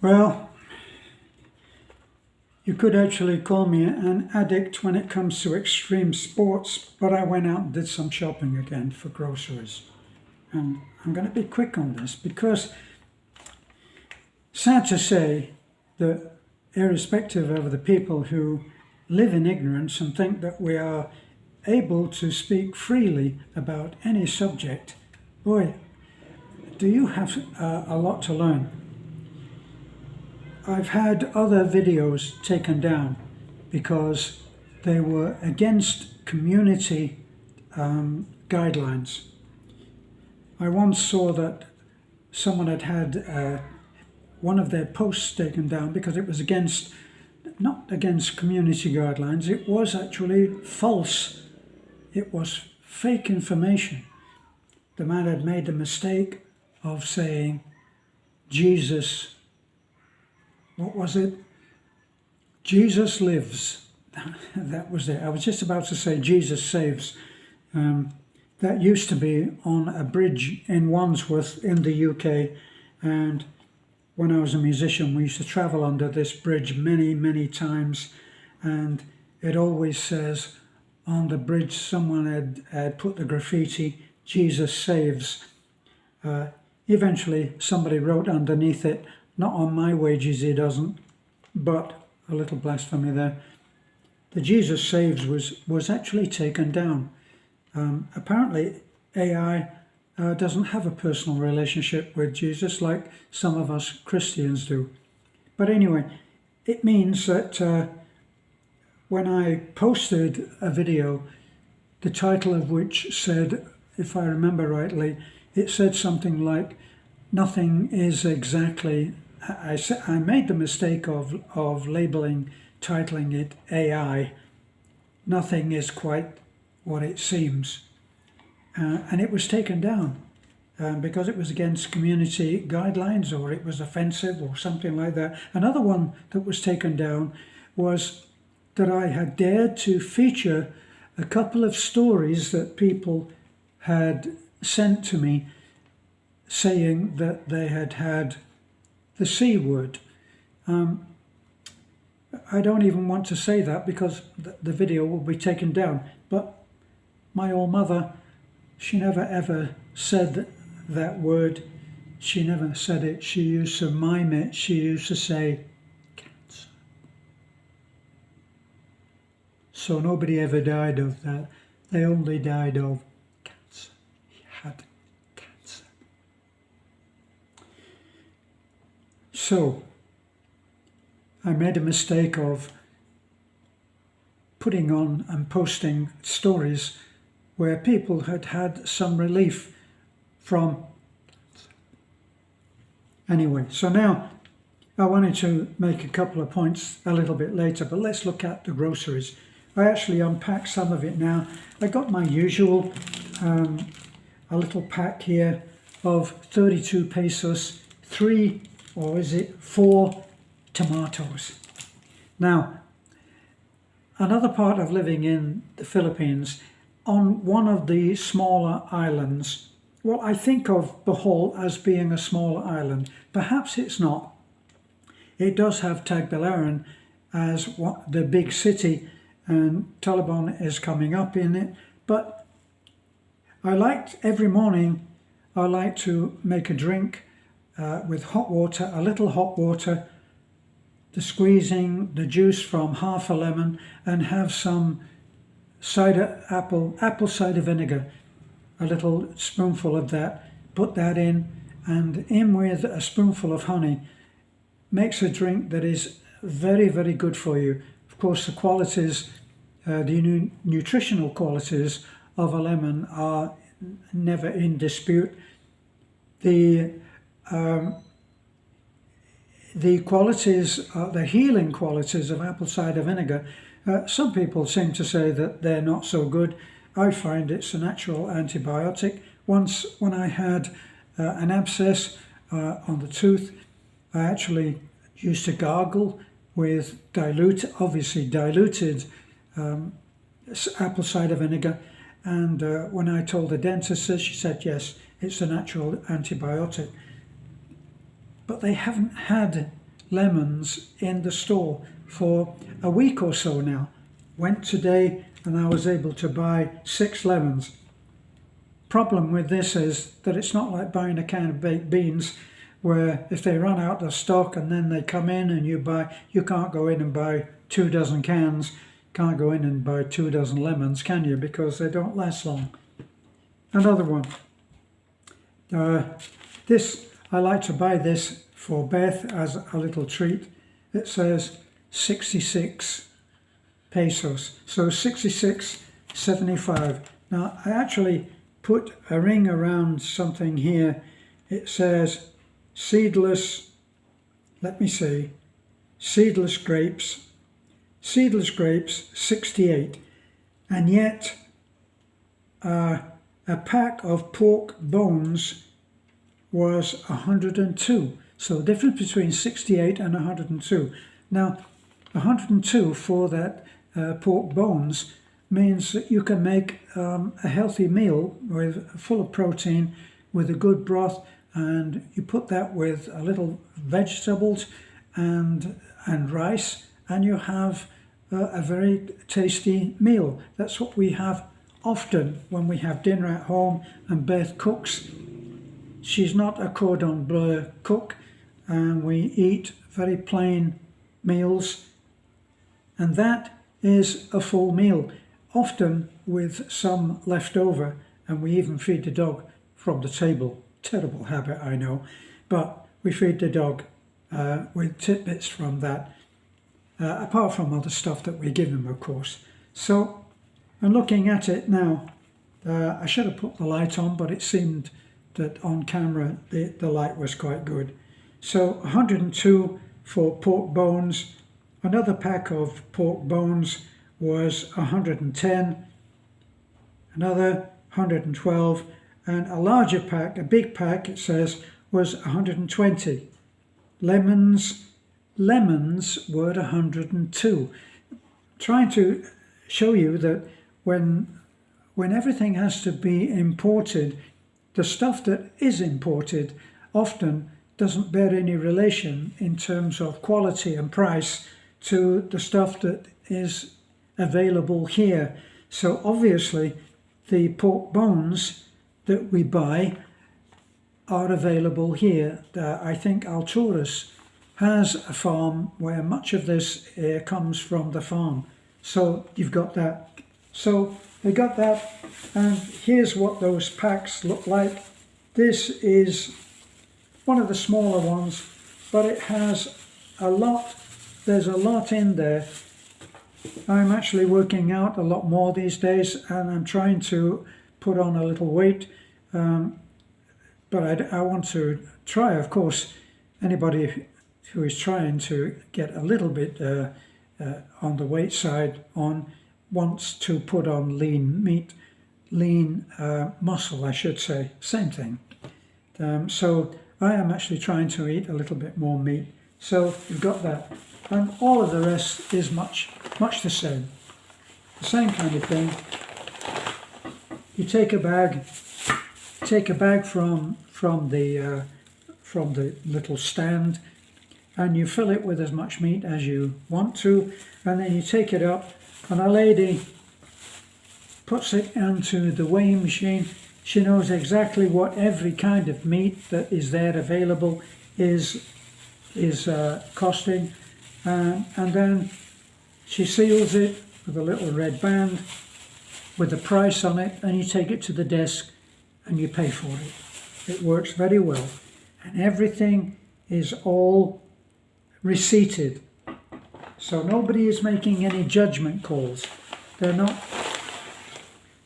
Well, you could actually call me an addict when it comes to extreme sports, but I went out and did some shopping again for groceries. And I'm going to be quick on this because, sad to say, that irrespective of the people who live in ignorance and think that we are able to speak freely about any subject, boy, do you have a lot to learn. I've had other videos taken down because they were against community guidelines. I once saw that someone had had one of their posts taken down because it was not against community guidelines, it was actually false. It was fake information. The man had made the mistake of saying Jesus, what was it? Jesus lives. That was it. I was just about to say Jesus saves. That used to be on a bridge in Wandsworth in the UK, and when I was a musician we used to travel under this bridge many times, and it always says on the bridge, someone had put the graffiti, Jesus saves. Eventually somebody wrote underneath it, not on my wages he doesn't, but a little blasphemy there. The Jesus saves was actually taken down. Apparently AI doesn't have a personal relationship with Jesus like some of us Christians do. But anyway, it means that when I posted a video, the title of which said, if I remember rightly, it said something like, nothing is exactly, I made the mistake of titling it AI, nothing is quite what it seems. And it was taken down because it was against community guidelines, or it was offensive or something like that. Another one that was taken down was that I had dared to feature a couple of stories that people had sent to me saying that they had had the C word. I don't even want to say that because the video will be taken down, but my old mother, she never ever said that word. She never said it. She used to mime it. She used to say, cancer. So nobody ever died of that. They only died of cancer. He had cancer. So I made a mistake of putting on and posting stories where people had had some relief from. Anyway, so now I wanted to make a couple of points a little bit later, but let's look at the groceries. I actually unpacked some of it now. I got my usual, a little pack here of 32 pesos, 4 tomatoes. Now, another part of living in the Philippines, on one of the smaller islands, well, I think of Bohol as being a smaller island. Perhaps it's not. It does have Tagbilaran as the big city, and Taliban is coming up in it. But every morning, I like to make a drink with hot water, a little hot water, squeezing the juice from half a lemon, and have some apple cider vinegar, a little spoonful of that, put that in, and in with a spoonful of honey, makes a drink that is very good for you. Of course, the qualities, the nutritional qualities of a lemon are never in dispute. The qualities, the healing qualities of apple cider vinegar, some people seem to say that they're not so good. I find it's a natural antibiotic. Once, when I had an abscess on the tooth, I actually used to gargle with obviously diluted apple cider vinegar. And when I told the dentist this, she said, yes, it's a natural antibiotic. But they haven't had lemons in the store for a week or so now. Went today and I was able to buy 6 lemons. Problem with this is that it's not like buying a can of baked beans, where if they run out of stock and then they come in and you can't go in and buy 2 dozen cans, can't go in and buy 2 dozen lemons, can you? Because they don't last long. Another one. This, I like to buy this for Beth as a little treat. It says 66 pesos, so 66.75. Now I actually put a ring around something here. It says seedless, let me see, seedless grapes 68, and yet a pack of pork bones was 102. So the difference between 68 and 102. Now 102 for that pork bones means that you can make a healthy meal full of protein with a good broth, and you put that with a little vegetables and rice, and you have a very tasty meal. That's what we have often when we have dinner at home and Beth cooks. She's not a cordon bleu cook, and we eat very plain meals, and that is a full meal, often with some left over, and we even feed the dog from the table. Terrible habit, I know, but we feed the dog with tidbits from that, apart from other stuff that we give him, of course. So I'm looking at it now. I should have put the light on, but it seemed that on camera the light was quite good. So 102 for pork bones. Another pack of pork bones was 110, another 112, and a larger pack, a big pack, it says, was 120. Lemons were 102. Trying to show you that when everything has to be imported, the stuff that is imported often doesn't bear any relation in terms of quality and price to the stuff that is available here. So obviously the pork bones that we buy are available here. I think Alturas has a farm where much of this comes from the farm. So you've got that. So they got that, and here's what those packs look like. This is one of the smaller ones, but it has a lot. There's a lot in there. I'm actually working out a lot more these days, and I'm trying to put on a little weight, but I want to try, of course. Anybody who is trying to get a little bit on the weight side wants to put on lean meat, lean muscle, I should say, same thing. So I am actually trying to eat a little bit more meat. So you've got that, and all of the rest is much the same kind of thing. You take a bag from the little stand, and you fill it with as much meat as you want to, and then you take it up, and a lady puts it into the weighing machine. She knows exactly what every kind of meat that is there available is costing, and then she seals it with a little red band with a price on it, and you take it to the desk and you pay for it. It works very well, and everything is all receipted, so nobody is making any judgment calls. They're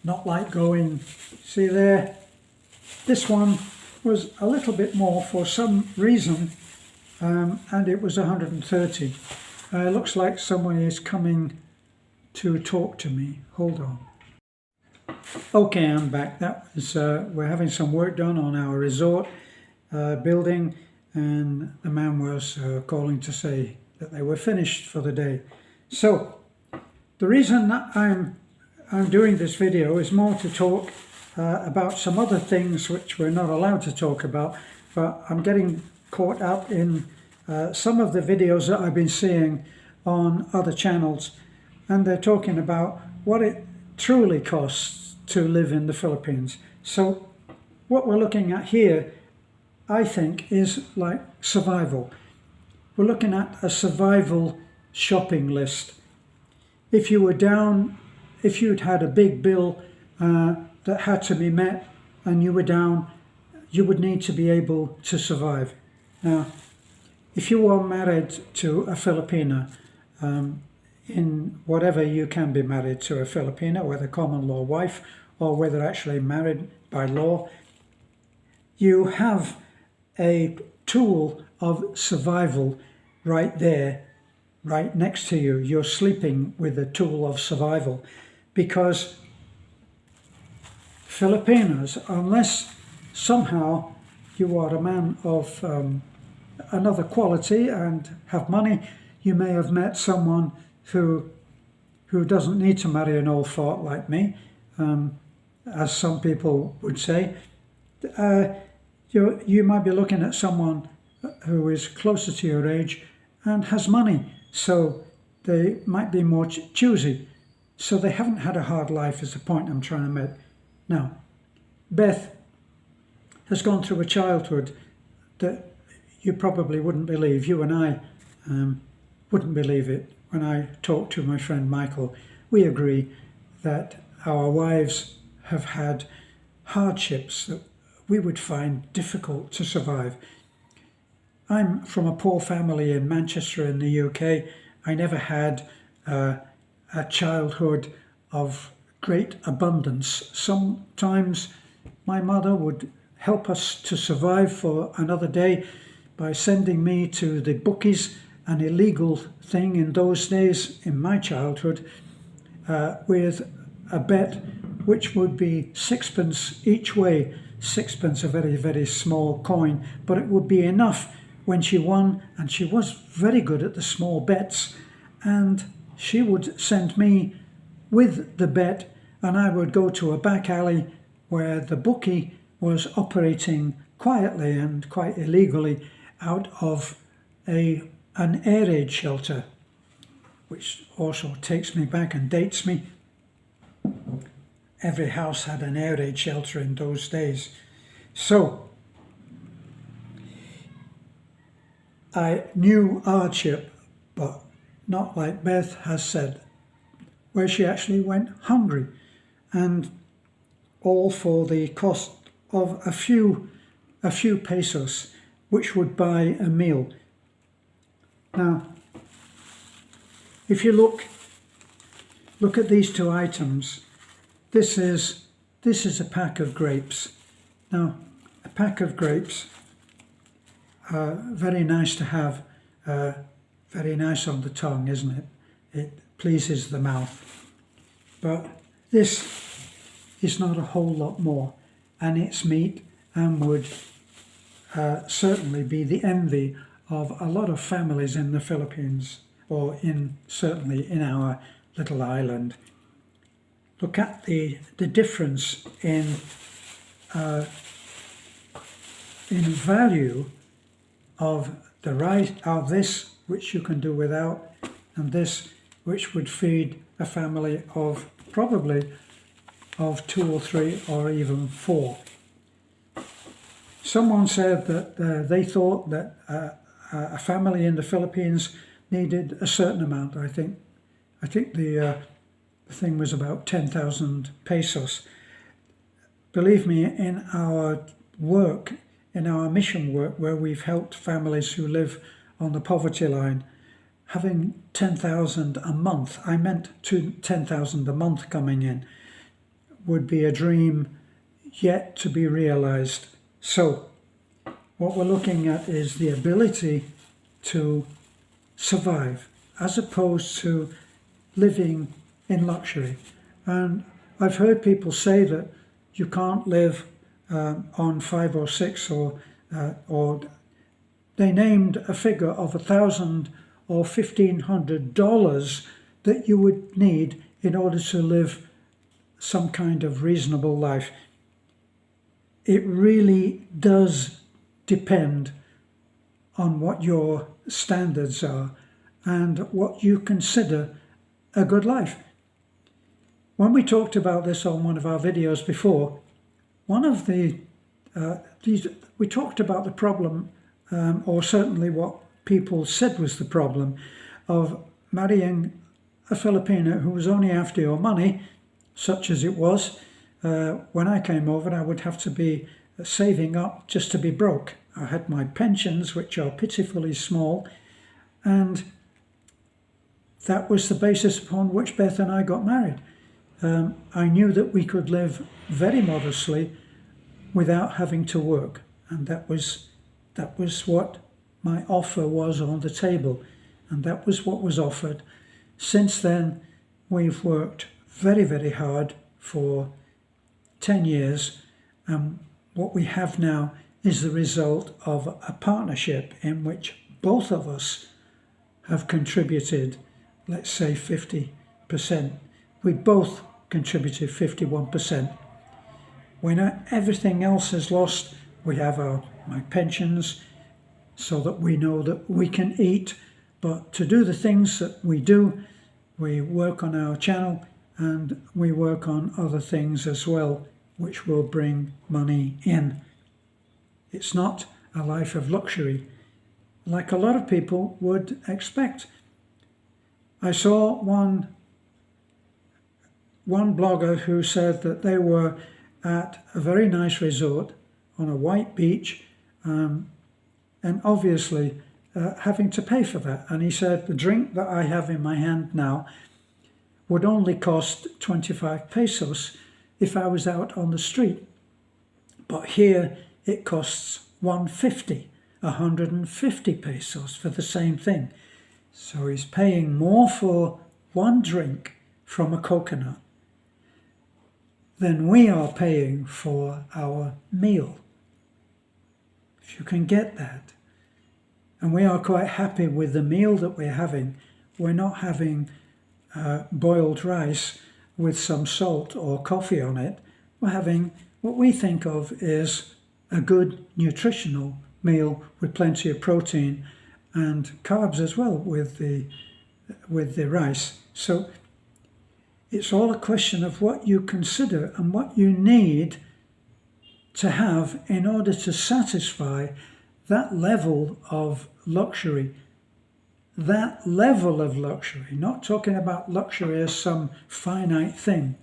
not like going, see there, this one was a little bit more for some reason, and it was 130. It looks like someone is coming to talk to me. Hold on. Okay, I'm back. That was we're having some work done on our resort building, and the man was calling to say that they were finished for the day. So the reason that I'm doing this video is more to talk about some other things which we're not allowed to talk about, but I'm getting caught up in some of the videos that I've been seeing on other channels, and they're talking about what it truly costs to live in the Philippines. So what we're looking at here, I think, is like survival. We're looking at a survival shopping list. If you were down, if you'd had a big bill that had to be met and you were down, you would need to be able to survive. Now, if you are married to a Filipina, in whatever you can be married to a Filipina, whether common law wife or whether actually married by law, you have a tool of survival right there, right next to you. You're sleeping with a tool of survival, because Filipinos, unless somehow you are a man of another quality and have money, you may have met someone who doesn't need to marry an old fart like me, as some people would say. You might be looking at someone who is closer to your age and has money, so they might be more choosy. So they haven't had a hard life, is the point I'm trying to make. Now, Beth has gone through a childhood that you probably wouldn't believe. You and I wouldn't believe it. When I talk to my friend Michael, we agree that our wives have had hardships that we would find difficult to survive. I'm from a poor family in Manchester in the UK. I never had a childhood of great abundance. Sometimes my mother would help us to survive for another day by sending me to the bookies, an illegal thing in those days in my childhood, with a bet which would be sixpence each way. Sixpence, a very, very small coin, but it would be enough when she won, and she was very good at the small bets, and she would send me with the bet, and I would go to a back alley where the bookie was operating quietly and quite illegally out of an air raid shelter, which also takes me back and dates me. Every house had an air raid shelter in those days. So I knew hardship, but not like Beth has said, where she actually went hungry, and all for the cost of a few pesos, which would buy a meal. Now, if you look at these two items, this is a pack of grapes. Now, a pack of grapes are very nice to have, very nice on the tongue, isn't it? It pleases the mouth. But this is not a whole lot more, and it's meat and would certainly be the envy of a lot of families in the Philippines, or certainly in our little island. Look at the difference in value of the rice, of this, which you can do without, and this, which would feed a family of probably of 2 or 3 or even 4. Someone said that they thought that a family in the Philippines needed a certain amount. I think the thing was about 10,000 pesos. Believe me, in our work, in our mission work, where we've helped families who live on the poverty line, having 10,000 a month, I meant 10,000 a month coming in, would be a dream yet to be realized. So what we're looking at is the ability to survive, as opposed to living in luxury. And I've heard people say that you can't live on 5 or 6 or they named a figure of $1,000 or $1,500 that you would need in order to live some kind of reasonable life. It really does depend on what your standards are and what you consider a good life. When we talked about this on one of our videos before, we talked about the problem, or certainly what people said was the problem, of marrying a Filipino who was only after your money, such as it was. When I came over, I would have to be saving up just to be broke. I had my pensions, which are pitifully small, and that was the basis upon which Beth and I got married. I knew that we could live very modestly without having to work, and that was what my offer was on the table, and that was what was offered. Since then, we've worked very, very hard for 10 years, and what we have now is the result of a partnership in which both of us have contributed, let's say 50%. We both contributed 51%. When everything else is lost, we have my pensions so that we know that we can eat. But to do the things that we do, we work on our channel and we work on other things as well, which will bring money in. It's not a life of luxury, like a lot of people would expect. I saw one blogger who said that they were at a very nice resort on a white beach, and obviously having to pay for that. And he said, the drink that I have in my hand now would only cost 25 pesos if I was out on the street. But here it costs 150 pesos for the same thing. So he's paying more for one drink from a coconut than we are paying for our meal. If you can get that. And we are quite happy with the meal that we're having. We're not having boiled rice with some salt or coffee on it. We're having what we think of is a good nutritional meal with plenty of protein and carbs as well with the rice. So it's all a question of what you consider and what you need to have in order to satisfy that level of luxury. That level of luxury, not talking about luxury as some finite thing.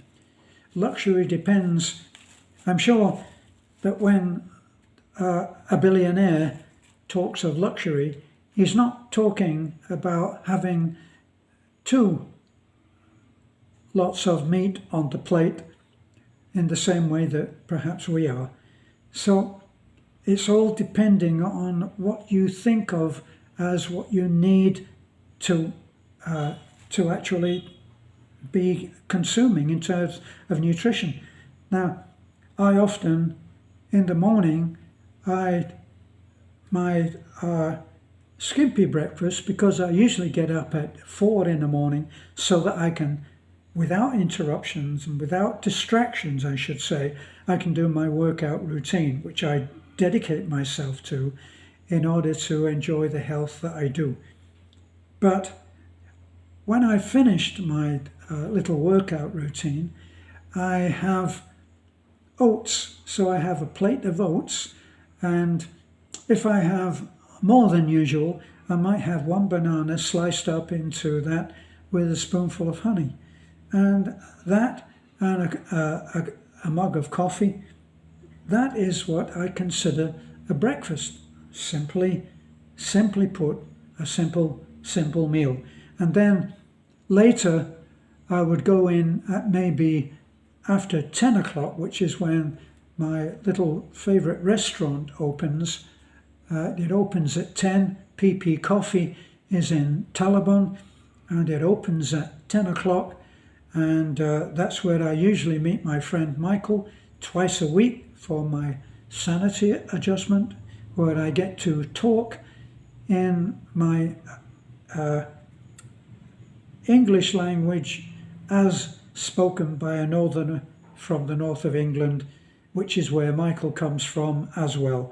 Luxury depends, I'm sure that when a billionaire talks of luxury, he's not talking about having two lots of meat on the plate in the same way that perhaps we are. So it's all depending on what you think of as what you need to actually be consuming in terms of nutrition. Now, I often, in the morning, my skimpy breakfast, because I usually get up at 4 in the morning so that I can, without interruptions and without distractions, I should say, I can do my workout routine, which I dedicate myself to in order to enjoy the health that I do. But when I've finished my little workout routine, I have oats. So I have a plate of oats, and if I have more than usual, I might have one banana sliced up into that with a spoonful of honey. And that and a mug of coffee, that is what I consider a breakfast. Simply put, a simple meal. And then later I would go in at maybe after 10 o'clock, which is when my little favorite restaurant opens. It opens at 10. PP Coffee is in Talabon, and it opens at 10 o'clock. And that's where I usually meet my friend Michael twice a week for my sanity adjustment, where I get to talk in my English language as spoken by a northerner from the north of England, which is where Michael comes from as well.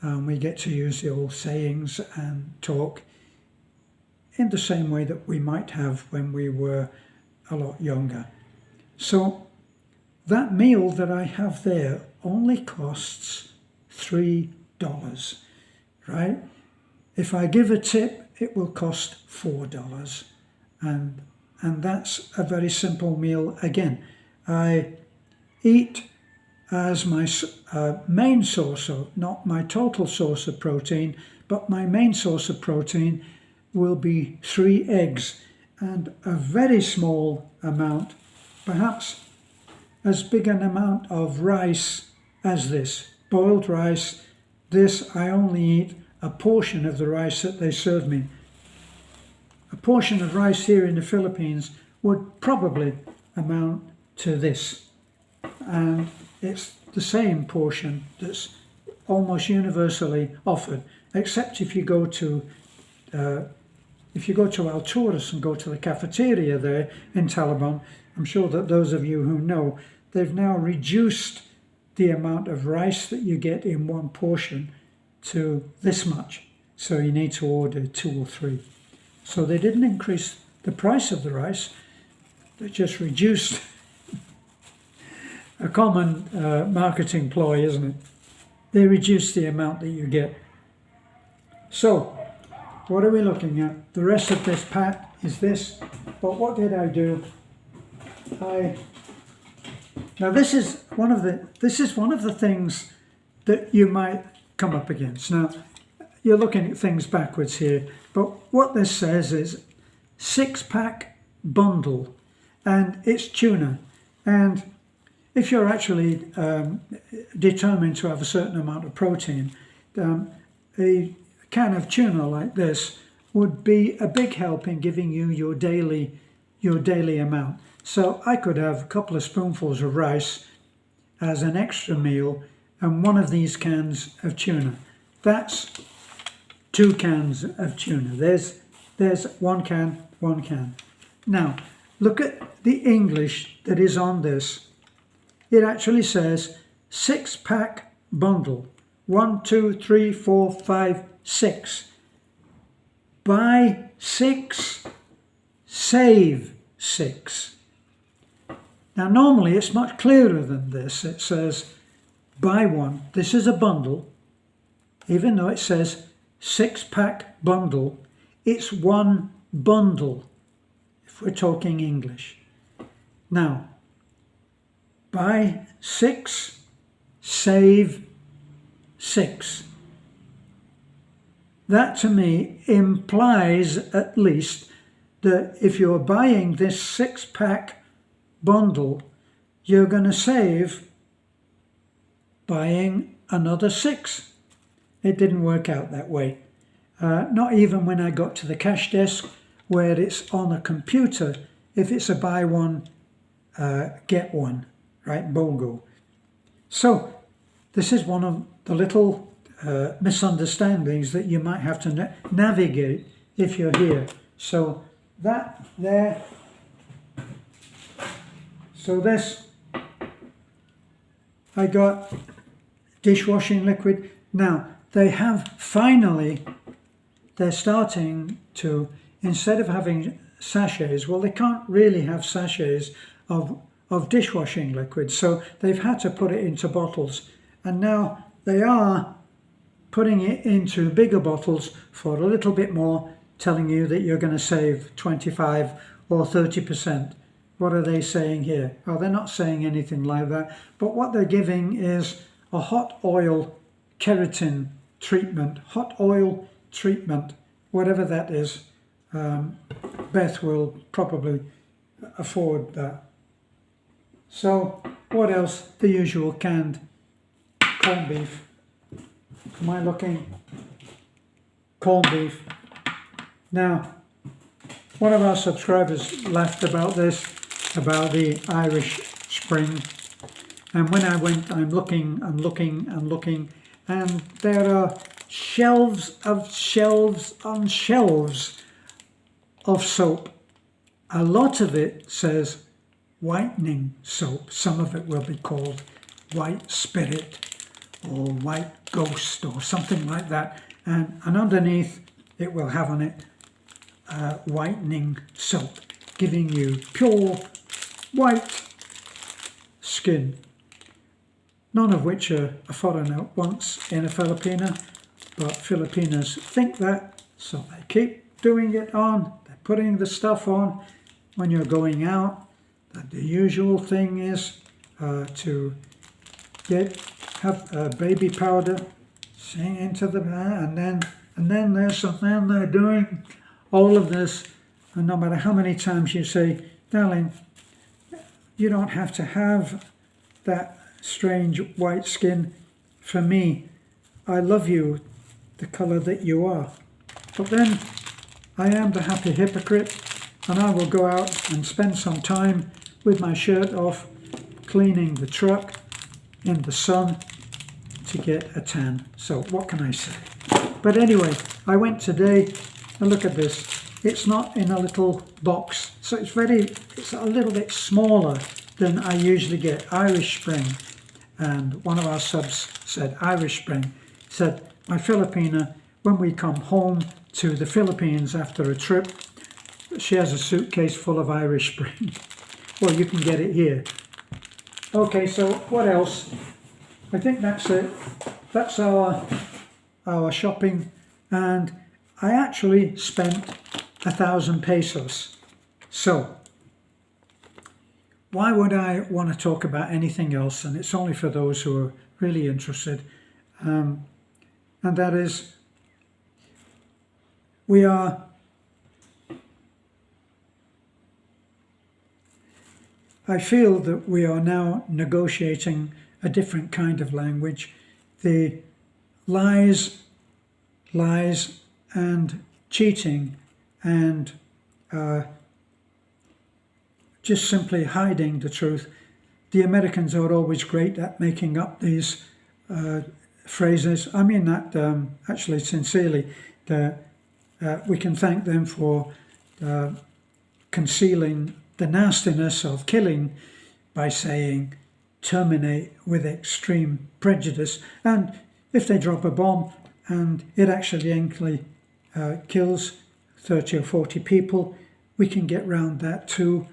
We get to use the old sayings and talk in the same way that we might have when we were a lot younger. So that meal that I have there only costs $3, right? If I give a tip, it will cost $4. And that's a very simple meal again. I eat as my main source, of, not my total source of protein, but my main source of protein will be 3 eggs and a very small amount, perhaps as big an amount of rice as this, boiled rice. This, I only eat a portion of the rice that they serve me. A portion of rice here in the Philippines would probably amount to this. And it's the same portion that's almost universally offered, except if you go to Alturas and go to the cafeteria there in Taliban. I'm sure that those of you who know, they've now reduced the amount of rice that you get in one portion to this much. So you need to order 2 or 3. So they didn't increase the price of the rice, they just reduced. A common marketing ploy, isn't it? They reduce the amount that you get. So, what are we looking at? The rest of this pack is this. But what did I do? Now this is one of the things that you might come up against. Now, you're looking at things backwards here, but what this says is 6-pack bundle, and it's tuna. And if you're actually determined to have a certain amount of protein, a can of tuna like this would be a big help in giving you your daily amount. So I could have a couple of spoonfuls of rice as an extra meal and one of these cans of tuna. That's 2 cans of tuna. There's 1 can. Now, look at the English that is on this. It actually says 6-pack bundle. 1, 2, 3, 4, 5, 6. Buy 6, save 6. Now normally it's much clearer than this. It says buy 1. This is a bundle. Even though it says 6-pack bundle, it's 1 bundle if we're talking English. Now, buy 6, save 6. That to me implies at least that if you're buying this 6-pack bundle, you're going to save buying another 6. It didn't work out that way. Not even when I got to the cash desk where it's on a computer. If it's a buy 1, get 1, right? BOGO. So this is one of the little misunderstandings that you might have to navigate if you're here. So that there. So this, I got dishwashing liquid. Now they have finally, they're starting to, instead of having sachets, well, they can't really have sachets of dishwashing liquid, so they've had to put it into bottles, and now they are putting it into bigger bottles for a little bit more, telling you that you're going to save 25 or 30%. What are they saying here? Well, they're not saying anything like that, but what they're giving is a hot oil keratin treatment, whatever that is. Beth will probably afford that. So what else? The usual canned corned beef. Am I looking? Corned beef. Now, one of our subscribers laughed about this, about the Irish Spring. And when I went, I'm looking, and there are shelves on shelves of soap. A lot of it says whitening soap. Some of it will be called white spirit or white ghost or something like that, and underneath it will have on it whitening soap, giving you pure white skin. None of which a foreigner wants in a Filipina, but Filipinos think that, so they keep doing it on. They're putting the stuff on when you're going out. The usual thing is to have baby powder sing into the and then they're doing all of this, and no matter how many times you say, darling, you don't have to have that strange white skin for me. I love you the colour that you are. But then I am the happy hypocrite, and I will go out and spend some time with my shirt off, cleaning the truck in the sun to get a tan. So what can I say? But anyway, I went today, and look at this. It's not in a little box, so it's a little bit smaller than I usually get. Irish Spring. And one of our subs said, Irish Spring. Said, my Filipina, when we come home to the Philippines after a trip, she has a suitcase full of Irish Spring. Well, you can get it here. Okay, so what else? I think that's it. That's our shopping, and I actually spent 1,000 pesos. So why would I want to talk about anything else? And it's only for those who are really interested. And that is, I feel that we are now negotiating a different kind of language. The lies and cheating and just simply hiding the truth. The Americans are always great at making up these phrases. I mean that actually sincerely. We can thank them for concealing the nastiness of killing by saying terminate with extreme prejudice. And if they drop a bomb and it actually kills 30 or 40 people, we can get round that too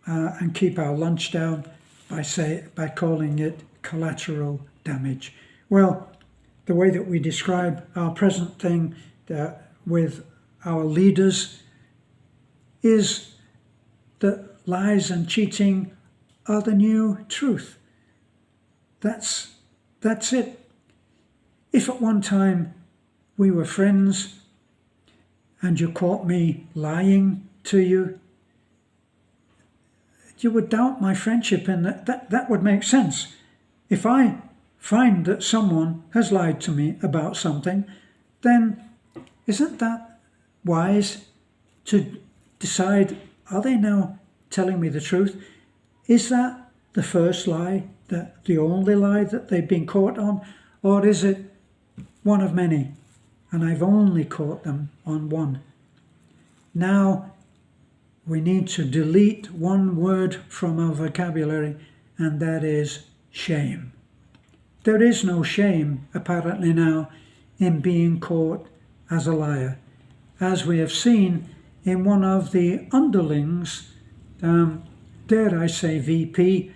and keep our lunch down by calling it collateral damage. Well, the way that we describe our present thing with our leaders is that lies and cheating are the new truth. That's it. If at one time we were friends and you caught me lying to you, you would doubt my friendship, and that would make sense. If I find that someone has lied to me about something, then isn't that wise to decide, are they now telling me the truth? Is that the first lie, the only lie that they've been caught on? Or is it one of many, and I've only caught them on one? Now we need to delete one word from our vocabulary, and that is shame. There is no shame, apparently now, in being caught as a liar. As we have seen in one of the underlings, dare I say VP,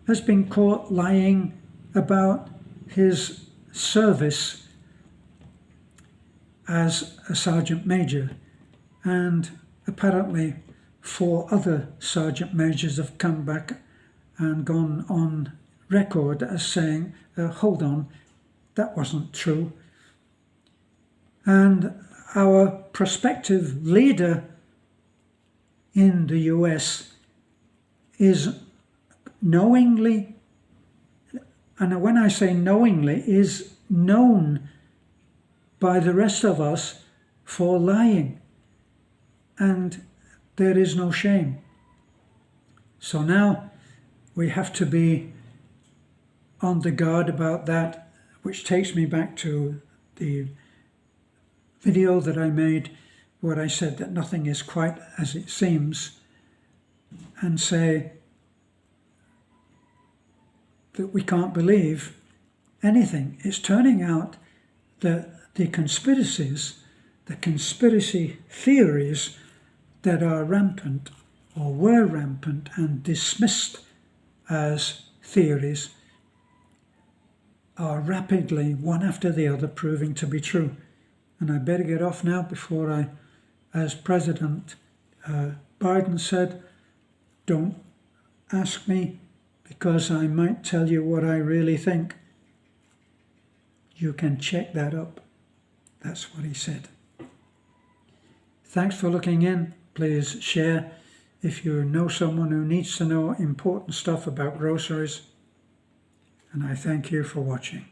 has been caught lying about his service as a sergeant major, and apparently 4 other sergeant majors have come back and gone on record as saying, hold on, that wasn't true. And our prospective leader in the US is knowingly, and when I say knowingly, is known by the rest of us for lying. And there is no shame. So now we have to be on the guard about that, which takes me back to the video that I made where I said that nothing is quite as it seems, and say that we can't believe anything. It's turning out that the conspiracies, the conspiracy theories that are rampant or were rampant and dismissed as theories are rapidly, one after the other, proving to be true. And I better get off now before I, as President Biden said, don't ask me because I might tell you what I really think. You can check that up. That's what he said. Thanks for looking in. Please share if you know someone who needs to know important stuff about groceries. And I thank you for watching.